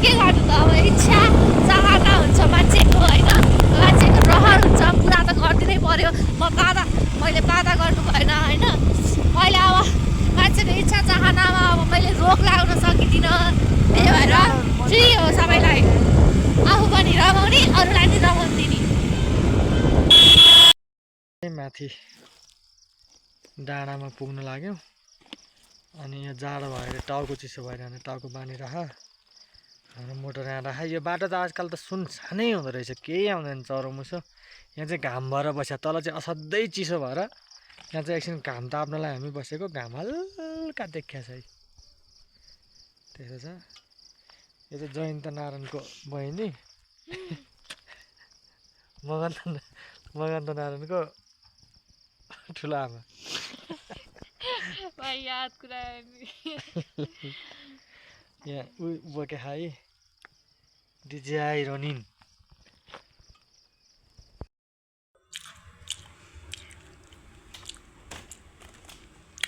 के गर्नु त अब इच्छा चाहना हुन्छ मान्छेको होइन मान्छेको रहर हुन्छ पुरा त गरिदिनै पर्यो मैले बाधा गर्नु भएन होइन मैले अब मान्छेको इच्छा चाहनामा अब मैले रोक लगाउन सकिदिनँ त्यही भएर फ्री हो सबैलाई आफू पनि रमाउने अरूलाई पनि रमाउनु दिने माथि डाँडामा पुग्न लाग्यौँ अनि यो जाडो भएर टाउको चिसो भइरहने टाउको बाँधिराख मोटर यहाँ राख यो बाटो त आजकल त सुनसानै हुँदो रहेछ केही आउँदैन चरोमुसो यहाँ चाहिँ घाम भएर बस्यो तल चाहिँ असाध्यै चिसो भएर यहाँ चाहिँ एकछिन घाम ताप्नलाई हामी बसेको घाम हल्का देखिया छ है त्यसो छ यो चाहिँ जयन्त नारायणको बहिनी मगन्त नारायणको ठुलो आमा याद कुरा यहाँ बोके खाइ डिजाई रनिन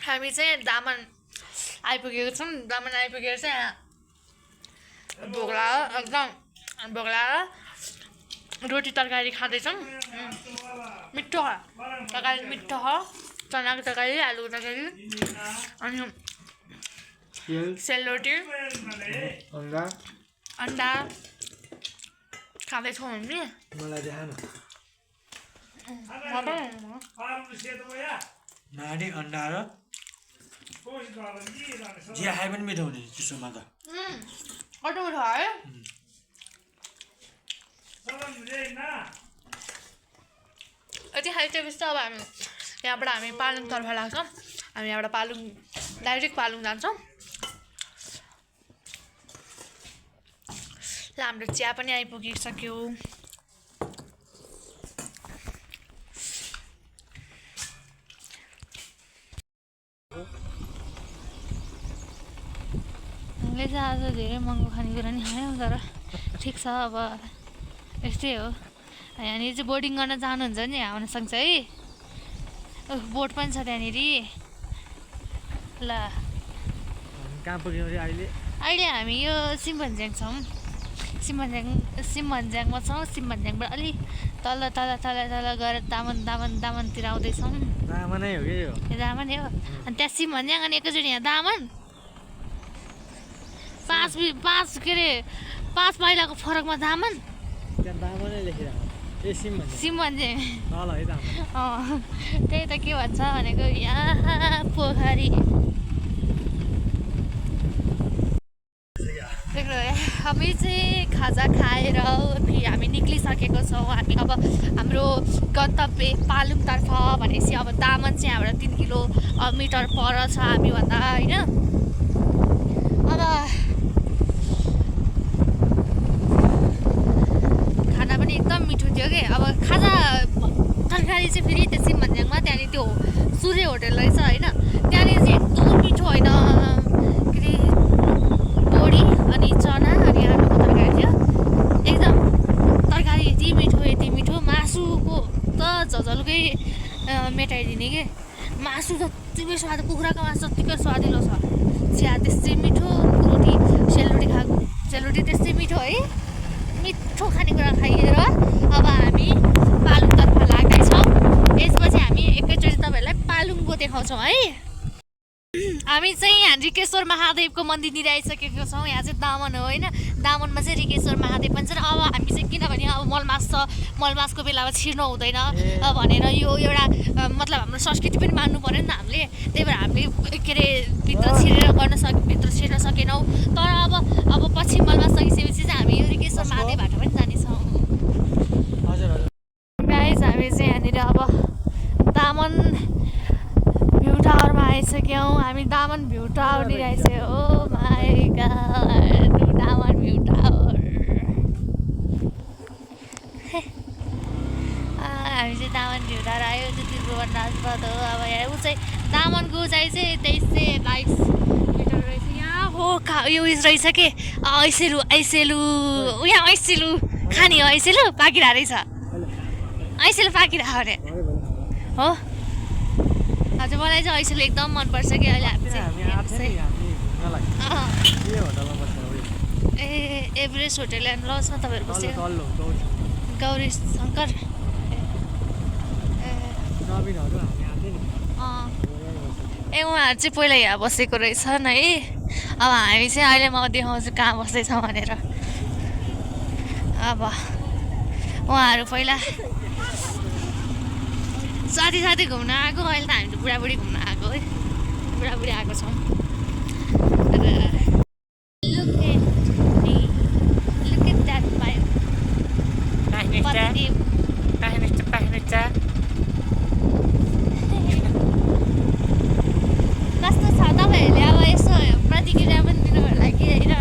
हामी चाहिँ दामन आइपुगेको छौँ दामन आइपुगेर चाहिँ भोक लाग्यो एकदम भोक लाग्यो रोटी तरकारी खाँदैछौँ मिठो छ तरकारी मिठो छ चनाको तरकारी आलुको तरकारी अनि सेलरोटी अन्डा खाँदैछौँ हामी मलाई देखा नानी अन्डा र जिया खाए पनि मिठो हुने चिसोमा त कस्तो मिठो है यति खाइसकेपछि अब हामी यहाँबाट हामी पालुङतर्फ लाग्छौँ हामी यहाँबाट डाइरेक्ट पालुङ जान्छौँ ल हाम्रो चिया पनि आइपुगिसक्यो हामीले चाहिँ आज धेरै महँगो खानेकुरा नि खायौँ तर ठिक छ अब यस्तै हो यहाँनिर चाहिँ बोर्डिङ गर्न जानुहुन्छ नि आउन सक्छ है बोट पनि छ त्यहाँनिर ल कहाँ पुग्यौँ रे अहिले हामी यो सिमभन्ज्याङ छौँ सिमभन्ज्याङमा छौँ सिमभन्ज्याङबाट अलि तल गएर दामनतिर आउँदैछौँ दामनै हो कि यो दामन हो अनि त्यहाँ सिमभन्ज्याङ अनि एकैचोटि यहाँ दामन 5 माइलको फरकमा दामन त्यहाँ दामनै लेखिरहेको ए सिमभन्ज्याङ तल है दामन त्यही त के भन्छ भनेको यहाँ पोखरी हामी चाहिँ खाजा खाएर फेरि हामी निक्लिसकेको छौँ हामी अब हाम्रो गन्तव्य पालुङतर्फ भनेपछि अब दामन चाहिँ यहाँबाट 3 किलोमिटर पर छ हामीभन्दा होइन अब खाना पनि एकदम मिठो थियो कि अब खाजा तरकारी चाहिँ फेरि त्यो सिमभन्ज्याङमा त्यहाँनिर त्यो सूर्य होटेल रहेछ होइन त्यहाँनिर चाहिँ एकदम मिठो होइन के अरे बोडी अनि चना अनि आलुको तरकारी थियो एकदम तरकारी यति मिठो मासुको त झझलुकै मेटाइदिने के मासु जत्तिकै स्वाद कुखुराको मासु जत्तिकै स्वादिलो छ चिया त्यस्तै मिठो सेलरोटी त्यस्तै मिठो है मिठो खानेकुरा खाइएर अब हामी पालुङतर्फ लाग्दैछौँ यसपछि हामी एकैचोटि तपाईँहरूलाई पालुङको देखाउँछौँ है हामी चाहिँ यहाँ रिकेश्वर महादेवको मन्दिरनिर आइसकेको छौँ यहाँ चाहिँ दामन हो होइन दामनमा चाहिँ रिकेश्वर महादेव भन्छ अब हामी चाहिँ किनभने अब मलमास छ मलमासको बेलामा छिर्नु हुँदैन भनेर यो एउटा मतलब हाम्रो संस्कृति पनि मान्नु पऱ्यो नि त हामीले त्यही भएर हामीले के अरे भित्र छिर्न सकेनौँ तर अब पछि मलमास सकिसकेपछि चाहिँ हामी यो रिकेश्वर महादेवबाट पनि जानेछौँ गाइस हामी चाहिँ यहाँनिर अब दामन भ्यू टावरमा आइसक्यौँ हामी दामन भ्यू टावरनिर आइसक्यौँ ओ माई गॉड दामन भ्यू टावर हामी चाहिँ दामन भ्यू टावर आयो त्यो त्रिभुवन राजपथ हो अब यहाँ ऊ चाहिँ दामनको उचाइ चाहिँ 2322 मिटर रहेछ यहाँ हो यो उयस रहेछ के ऐसेलु यहाँ ऐसेलु खाने हो ऐसेलु पाकिरहेको रहेछ ऐसेलु पाकिरहेको अरे हो हजुर मलाई चाहिँ ऐसेलु एकदम मनपर्छ कि अहिले हामी चाहिँ ए एभरेस्ट होटेल एन्ड लजमा तपाईँहरू बसेको तल्लो गौरी शङ्कर नवीनहरू हामी आउँथ्यो नि ए उहाँहरू चाहिँ पहिला यहाँ बसेको रहेछन् है अब हामी चाहिँ अहिले म देखाउँछु कहाँ बस्दैछ भनेर अब उहाँहरू पहिला साथी साथी घुम्न आएको अहिले त हामी त बुढाबुढी घुम्न आएको है बुढाबुढी आएको छौँ कस्तो छ तपाईँहरूले अब यसो प्रतिक्रिया पनि दिनुभयो कि होइन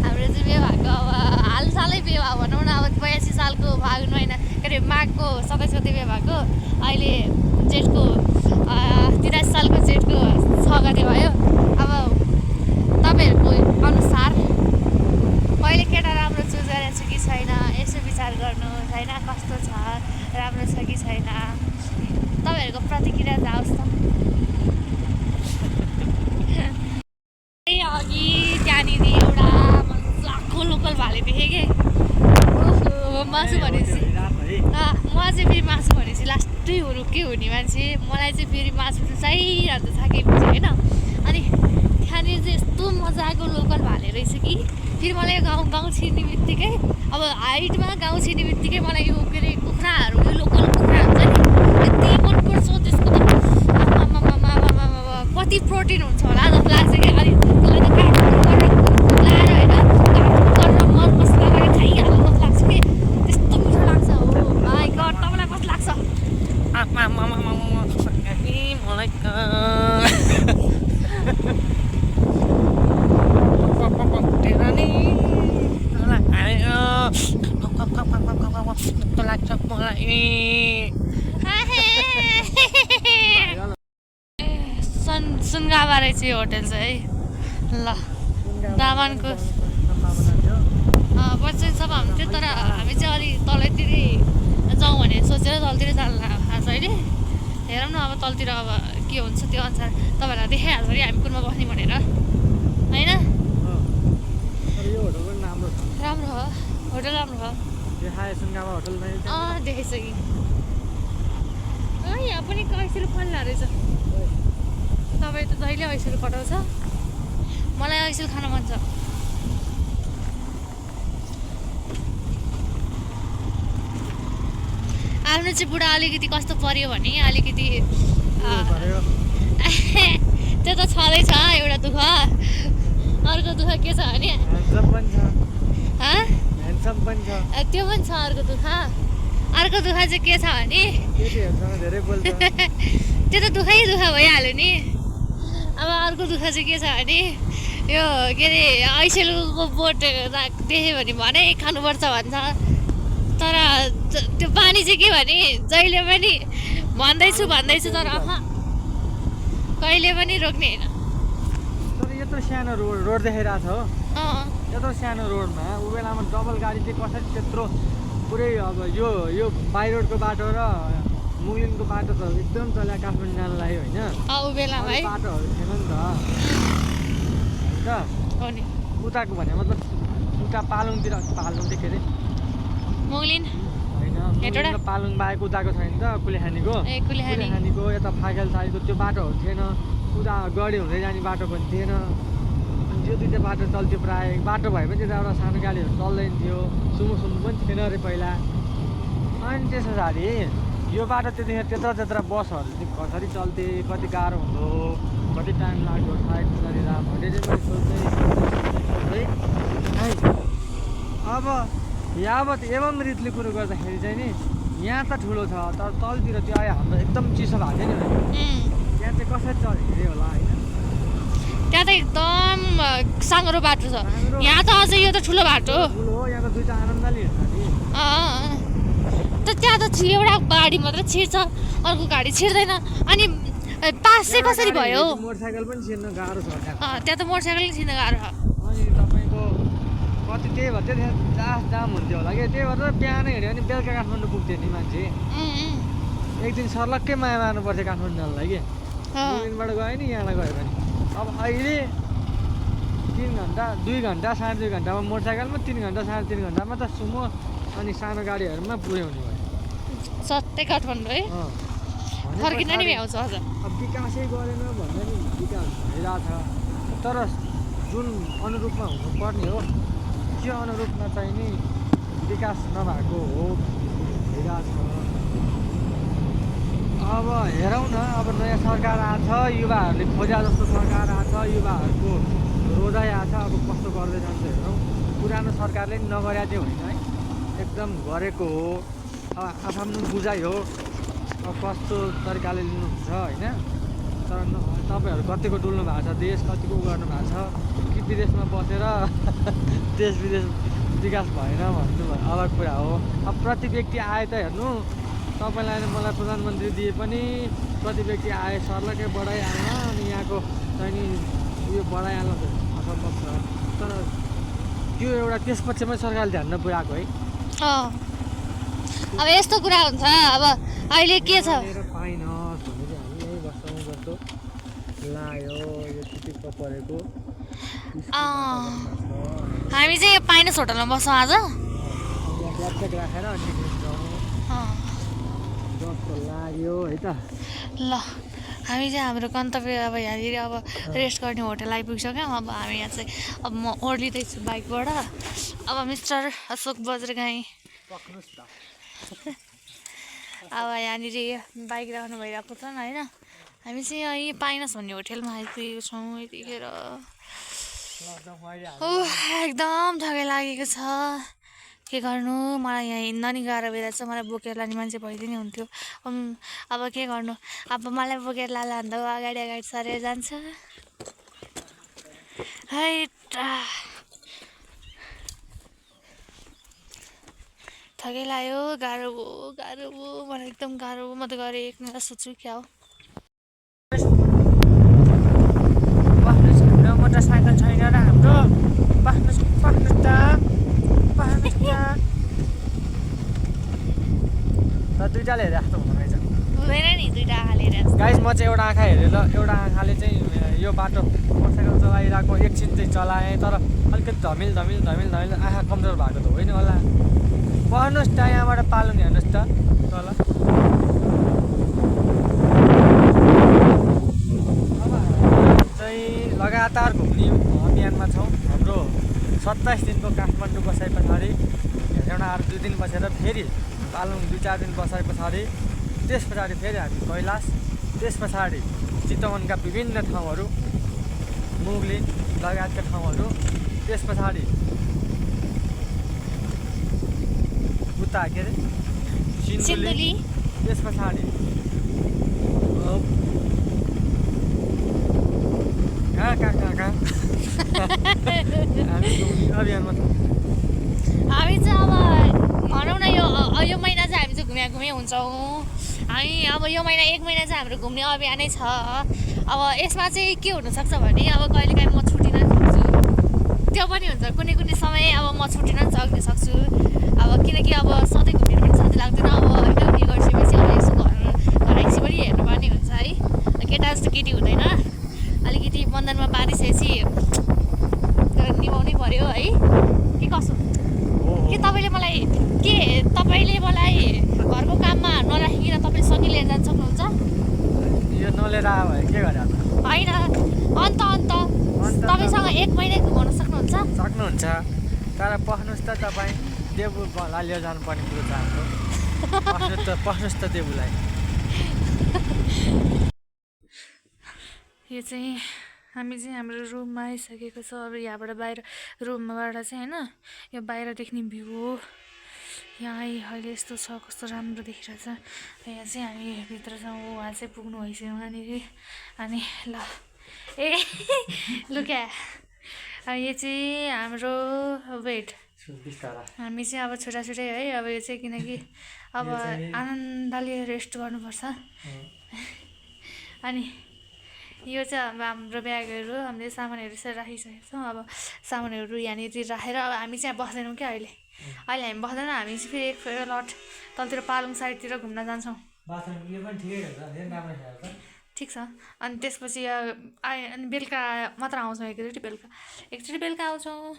हाम्रो चाहिँ बिहे भएको अब हालसालै बिहे भएको भनौँ न अब 82 सालको फागुन महिना के अरे माघको 27 गते बिहे भएको अहिले जेठको 83 सालको जेठको 6 गते भयो अब तपाईँहरूको अनुसार कहिले केटा राम्रो चुज गरेको छु कि छैन यसो विचार गर्नुहोस् होइन कस्तो छ राम्रो छ कि छैन तपाईँहरूको प्रतिक्रिया जाओस् त अघि त्यहाँनिर एउटा मजाको लोकल भाले देखेँ कि मासु भनेपछि म चाहिँ फेरि मासु भनेपछि लास्टै हुरुकै हुने मान्छे मलाई चाहिँ फेरि मासु चाहिरहन्छ थाकेपछि होइन अनि त्यहाँनिर चाहिँ यस्तो मजाको लोकल भाले रहेछ कि फेरि मलाई गाउँ छिर्ने बित्तिकै अब हाइटमा गाउँ छिर्ने बित्तिकै मलाई यो के अरे कुखुराहरू यो लोकल कुखुरा हुन्छ नि यति मनपर्छ त्यसको त कति प्रोटिन हुन्छ होला जस्तो लाग्छ कि अनि त्यसलाई त काट लाएर होइन काट गरेर मर मसला गरेर खाइहाल्नु जस्तो लाग्छ कि त्यस्तो मिठो लाग्छ हो माइ गड तपाईँलाई कस्तो लाग्छ सुनगाबा रहेछ यो होटेल चाहिँ है ल दामनको बच्चा सब हामी थियो तर हामी चाहिँ अलिक तलतिरै जाउँ भने सोचेर तलतिर जानु भएको छ अहिले हेरौँ न अब तलतिर अब के हुन्छ त्यो अनुसार तपाईँहरूलाई देखाइहाल्छ कि हामी कुनमा बस्ने भनेर होइन राम्रो हो होटेल राम्रो हो देखाइसकेँ यहाँ पनि ऐसेलु फल्ला रहेछ तपाईँ त जहिले ऐसेलु पठाउँछ मलाई ऐसेलु खान मन छ आफ्नो चाहिँ बुढा अलिकति कस्तो पर्यो भने अलिकति त्यो त छँदैछ एउटा दुःख अर्को दुःख के छ भने त्यो पनि छ अर्को दुःख चाहिँ के छ भने त्यो त दुःखै दुःख भइहाल्यो नि अब अर्को दुःख चाहिँ के छ भने यो के अरे ऐसेलुको बोट देख्यो भने खानुपर्छ भन्छ तर त्यो पानी चाहिँ के भने जहिले पनि भन्दैछु तर कहिले पनि रोक्ने होइन तर यत्रो सानो रोड देखाइरहेको छ हो यत्रो सानो रोडमा ऊ बेलामा डबल गाडी चाहिँ कसरी त्यत्रो पुरै अब यो बाई रोडको बाटो र मुगलिनको बाटो त एकदम चल्या काठमाडौँ जानु लाग्यो होइन ऊ बेलामा है बाटोहरू थिएन नि त उताको भने मतलब उता पालुङतिर के अरे मुगलिन होइन पालुङ बाहेक उताको छैन त कुलेखानीको यता फाकेल साइडको त्यो बाटोहरू थिएन उता गडी हुँदै जाने बाटो पनि थिएन अनि त्यो दुईवटा बाटो चल्थ्यो प्रायः बाटो भए पनि त्यता एउटा सानो गाडीहरू चल्दैन थियो सुमो पनि थिएन अरे पहिला अनि त्यस पछाडि यो बाटो त्यतिखेर त्यत्रा बसहरू चाहिँ कसरी चल्थे कति गाह्रो हुँदो कति टाइम लाग्यो साइड गरेर भनेर पनि सोच्दै है अब यावत एवं रीतिले कुरो गर्दाखेरि चाहिँ नि यहाँ त ठुलो छ तर तलतिर त्यो हाम्रो एकदम चिसो भएको थियो नि त्यहाँ चाहिँ कसरी चल्ने होला होइन त्यहाँ त एकदम साँगरो बाटो छ यहाँ त अझै यो त ठुलो बाटो ठुलो हो यहाँ त दुईवटा आनन्दले हिँड्छ नि त त्यहाँ त एउटा गाडी मात्रै छिर्छ अर्को गाडी छिर्दैन अनि पास चाहिँ कसरी भयो मोटरसाइकल पनि छिर्न गाह्रो छ त्यहाँ त मोटरसाइकल पनि छिर्न गाह्रो छ अनि तपाईँको कति त्यही भएर त्यतिखेर जाम हुन्थ्यो होला कि त्यही भएर बिहानै हिँड्यो भने बेलुका काठमाडौँ पुग्थ्यो नि मान्छे एक दिन सर्लक्कै माया मार्नु पर्थ्यो काठमाडौँ जानलाई कि मुगलिनबाट गयो नि यहाँबाट गयो भने अब अहिले 3 घन्टा 2 घन्टा 2.5 घन्टामा मोटरसाइकलमा 3 घन्टा 3.5 घन्टामा त सुमो अनि सानो गाडीहरूमा पुर्याउने भयो सत्य काठमाडौँ है फर्किन नि भ्याउँछ अझ अब विकासै गरेन भन्दा नि विकास भइरहेछ तर जुन अनुरूपमा हुनुपर्ने हो त्यो अनुरूपमा चाहिँ नि विकास नभएको हो भइरहेछ अब हेरौँ न अब नयाँ सरकार आछ युवाहरूले खोज्या जस्तो सरकार आछ युवाहरूको रोजाइ आछ अब कस्तो गर्दै जान्छ हेरौँ पुरानो सरकारले नि नगर्या चाहिँ होइन है एकदम गरेको हो अब आफ्नो बुझाइ हो अब कस्तो तरिकाले लिनुहुन्छ होइन तर तपाईँहरू कतिको डुल्नु भएको छ देश कतिको गर्नु भएको छ कि विदेशमा बसेर देश विदेश विकास भएन भन्नु अलग कुरा हो अब प्रति व्यक्ति आए त हेर्नु तपाईँलाई मलाई प्रधानमन्त्री दिए पनि प्रति व्यक्ति आए सर्लकै बढाइहाल्न अनि यहाँको चाहिँ नि उयो बढाइहाल्न असम्भव छ तर त्यो एउटा त्यस पक्षमै सरकारले ध्यान नपुर्याएको है अब यस्तो कुरा हुन्छ अब अहिले के छ पाइनस् भने चाहिँ हामी यही वर्षौँ जस्तो लाग्यो यो चिटिक्क परेको हामी चाहिँ यो पाइनस होटलमा बस्छौँ आज ल्यापटप राखेर अनि जस्तो लाग्यो है त ल हामी चाहिँ हाम्रो गन्तव्य अब यहाँनिर अब रेस्ट गर्ने होटल आइपुगिसक्यौँ अब हामी यहाँ चाहिँ अब म ओर्लिँदैछु बाइकबाट अब मिस्टर अशोक बज्रगाई अब यहाँनिर बाइक राख्नु भइरहेको छ होइन हामी चाहिँ यहीँ पाइनस भन्ने होटेलमा आइपुगेको छौँ यतिखेर एकदम थकाइ लागेको छ के गर्नु मलाई यहाँ हिँड्न नि गाह्रो भइरहेछ मलाई बोकेर लाने मान्छे भइदिने हुन्थ्यो अब के गर्नु अब मलाई बोकेर लाँदा अगाडि अगाडि सरेर जान्छ है थकै लाग्यो गाह्रो भयो मलाई एकदम गाह्रो भयो म त गएर एक मिनट सोच्छु क्या हो मोटरसाइकल छैन र हाम्रो दुईटाले हेरेर जस्तो हुँदो रहेछ हुँदैन नि दुईटा आँखा लिएर गाइस म चाहिँ एउटा आँखा हेरेँ ल एउटा आँखाले चाहिँ यो बाटो मोटरसाइकल चलाइरहेको एकछिन चाहिँ चलाएँ तर अलिकति धमिल आँखा कमजोर भएको त होइन होला पढ्नुहोस् त यहाँबाट पालो नि हेर्नुहोस् त तल अब चाहिँ लगातार घुम्ने अभियानमा छौँ हाम्रो 27 दिनको काठमाडौँ बसाइ पछाडि हेरौँ अरू 2 दिन बसेर फेरि पालुङ 2-4 दिन बसाइ पछाडि त्यस पछाडि फेरि हामी कैलाश त्यस पछाडि चितवनका विभिन्न ठाउँहरू मुगली लगायतका ठाउँहरू त्यस पछाडि उता के अरे सिन्धुली त्यस पछाडि कहाँ हामी अभियानमा छौँ हामी चाहिँ अब भनौँ न यो महिना चाहिँ हामी चाहिँ घुमे हुन्छौँ हामी अब यो महिना 1 महिना चाहिँ हाम्रो घुम्ने अभियानै छ अब यसमा चाहिँ के हुनसक्छ भने अब कहिलेकाहीँ म छुट्टिन सक्छु त्यो पनि हुन्छ कुनै समय अब म छुट्टिन सक्छु अब किनकि अब सधैँ घुमेर पनि साथी लाग्दैन अब होइन उयो गरिसकेपछि अब यसो घर आइसकेपछि पनि हेर्नुपर्ने हुन्छ है केटा जस्तो केटी हुँदैन अलिकति बन्धनमा बाँधिसकेपछि निभाउनै पर्यो है के कसो के तपाईँले मलाई घरको काममा नराखिकन तपाईँले सँगै लिएर जान सक्नुहुन्छ यो नलिएर आयो भने के गरे होइन अन्त तपाईँसँग 1 महिना घुमाउन सक्नुहुन्छ तर पस्नुहोस् त तपाईँ देबुलाई लिएर जानुपर्ने कुरो छ हाम्रो पस्नुहोस् त देबुलाई यो चाहिँ हामी चाहिँ हाम्रो रुममा आइसकेको छ अब यहाँबाट बाहिर रुमबाट चाहिँ होइन यो बाहिर देख्ने भ्यू हो यहाँ अहिले यस्तो छ कस्तो राम्रो देखिरहेछ यहाँ चाहिँ हामी भित्र छौँ उहाँ चाहिँ पुग्नु भइसक्यो वहाँनिर अनि ल ए लुक्या यो चाहिँ हाम्रो वेट हामी चाहिँ अब छुट्टै है अब यो चाहिँ किनकि अब आनन्दले रेस्ट गर्नुपर्छ अनि यो चाहिँ अब हाम्रो ब्यागहरू हामीले सामानहरू यसरी राखिसकेको छौँ अब सामानहरू यहाँनिर राखेर अब हामी चाहिँ बस्दैनौँ क्या अहिले हामी बस्दैनौँ हामी चाहिँ फेरि एक लट तलतिर पालुङ साइडतिर घुम्न जान्छौँ ठिक छ। अनि त्यसपछि अनि बेलुका मात्र आउँछौँ, एकचोटि बेलुका आउँछौँ।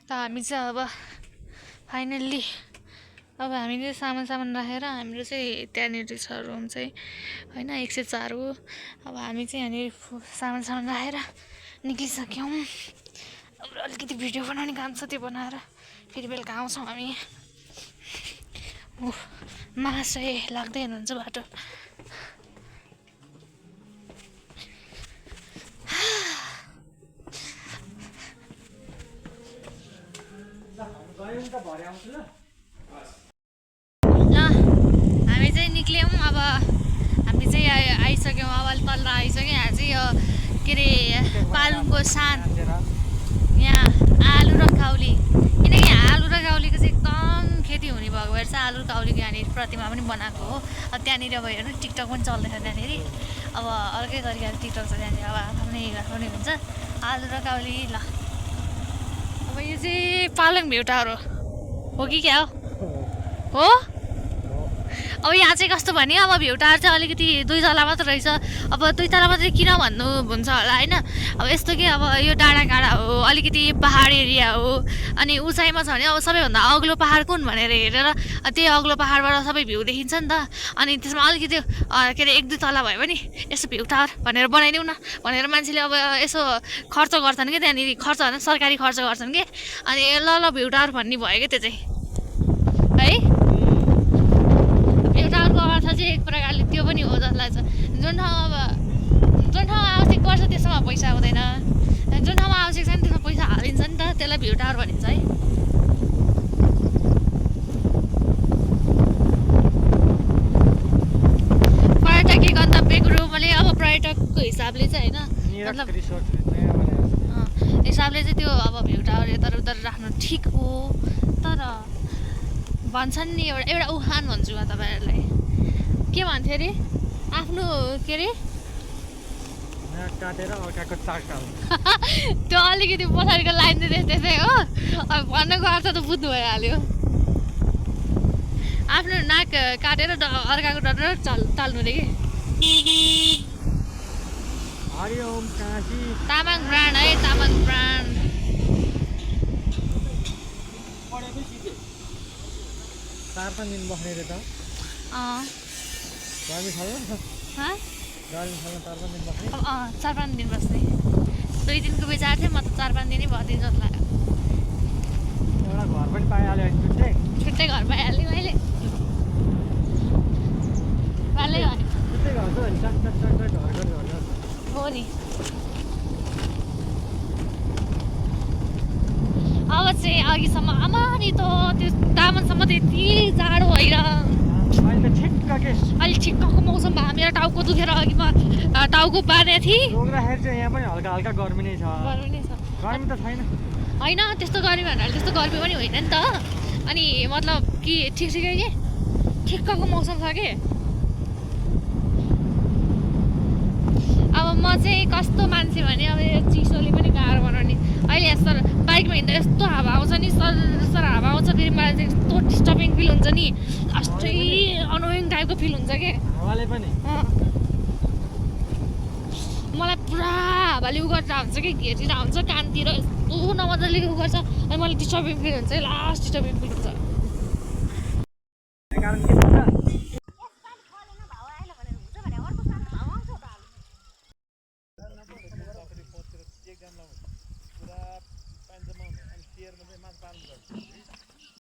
त हामी चाहिँ अब फाइनल्ली अब हामीले सामान राखेर हाम्रो चाहिँ त्यहाँनिर छ रुम चाहिँ होइन 104 हो। अब हामी चाहिँ यहाँनिर सामान राखेर निक्लिसक्यौँ। अब अलिकति भिडियो बनाउने काम छ, त्यो बनाएर फेरि बेलुका आउँछौँ हामी। मास चाहिँ लाग्दै हुनुहुन्छ बाटो। हामी चाहिँ निक्ल्यौँ। अब हामी चाहिँ आइसक्यौँ, अब अलिक तल आइसक्यौँ। यहाँ चाहिँ यो के अरे पालुङको सान, यहाँ आलु र काउली, किनकि आलु र काउलीको चाहिँ एकदम खेती हुने भएको भएर चाहिँ आलु र काउलीको यहाँनिर प्रतिमा पनि बनाएको हो। अब त्यहाँनिर अब हेर्नु टिकटक पनि चल्दैछ त्यहाँनिर। अब अर्कै तरिकाले टिकटक छ त्यहाँनिर, अब आफ्नै हुन्छ आलु र काउली। ल अब यो चाहिँ पालुङ भ्यू टावर हो कि क्या हो? अब यहाँ चाहिँ कस्तो भने अब भ्यू टावर चाहिँ अलिकति 2 तला मात्र रहेछ। अब 2 तला मात्रै किन भन्नु हुन्छ होला होइन। अब यस्तो कि अब यो डाँडा काँडा हो, अलिकति पहाड एरिया हो, अनि उचाइमा छ भने अब सबैभन्दा अग्लो पहाड कुन भनेर हेरेर त्यही अग्लो पहाडबाट सबै भ्यू देखिन्छ नि त। अनि त्यसमा अलिकति के अरे 1-2 तला भयो भने यसो भ्यू टावर भनेर बनाइदेऊ न भनेर मान्छेले अब यसो खर्च गर्छन् कि त्यहाँनिर, खर्च होइन सरकारी खर्च गर्छन् कि। अनि ल भ्यू टावर भन्ने भयो क्या त्यो चाहिँ है। टावरको अर्थ चाहिँ एक प्रकारले त्यो पनि हो जस्तो लाग्छ। जुन ठाउँमा आवश्यक पर्छ त्यसमा पैसा हुँदैन, जुन ठाउँमा आवश्यक छ नि त्यसमा पैसा हालिन्छ नि त, त्यसलाई भ्यू टावर भनिन्छ है। पर्यटकीय गन्तव्यको रूपले अब पर्यटकको हिसाबले चाहिँ होइन, मतलब हिसाबले चाहिँ त्यो अब भ्यू टावर यता उता राख्नु ठिक हो। तर भन्छन् नि एउटा उखान भन्छु म तपाईँहरूलाई, के भन्थ्यो अरे आफ्नो के अरे काटेर अर्काको चाक त्यो अलिकति पछाडिको लाइन चाहिँ त्यस्तै हो। अब भन्नुको अर्थ त बुझ्नु भइहाल्यो। आफ्नो नाक काटेर अर्काको डटेर टाल्नु रे कि। तामाङ ब्रान्ड है, तामाङ ब्रान्ड। 4-5 दिन बस्ने रे त। गर्मी छैन 4-5 दिन बस्ने। 2 दिनको विचार थियो, म त 4-5 दिनै भइदिनु जस्तो लाग्यो। एउटा घर पनि पाइहाल्यो छुट्टै घर पाइहालेँ मैले। पालै हो नि। अब चाहिँ अघिसम्म आमा नि त त्यो दामनसम्म त यति जाडो होइन, अहिले ठिक्कको मौसम भयो। मेरो टाउको दुखेर अघि म टाउको बाँधेको थिएँ। यहाँ पनि हल्का हल्का गर्मी नै छ। गर्मी त छैन होइन, त्यस्तो गर्मी भन्नाले त्यस्तो गर्मी पनि होइन नि त। अनि मतलब कि ठिकै के ठिक्कको मौसम छ कि। अब म चाहिँ कस्तो मान्छे भने अब यो चिसोले पनि गाह्रो बनाउने। अहिले यस्तो बाइकमा हिँड्दा यस्तो हावा आउँछ नि, सर हावा आउँछ, फेरि मलाई चाहिँ यस्तो डिस्टर्बिङ फिल हुन्छ नि, अस्टै अनोइङ टाइपको फिल हुन्छ कि हावाले पनि। मलाई पुरा हावाले उ गरेर हुन्छ कि घेरेर हुन्छ कानतिर, यस्तो नमजाले उ गर्छ। अनि मलाई डिस्टर्बिङ फिल हुन्छ, लास्ट डिस्टर्बिङ फिल हुन्छ।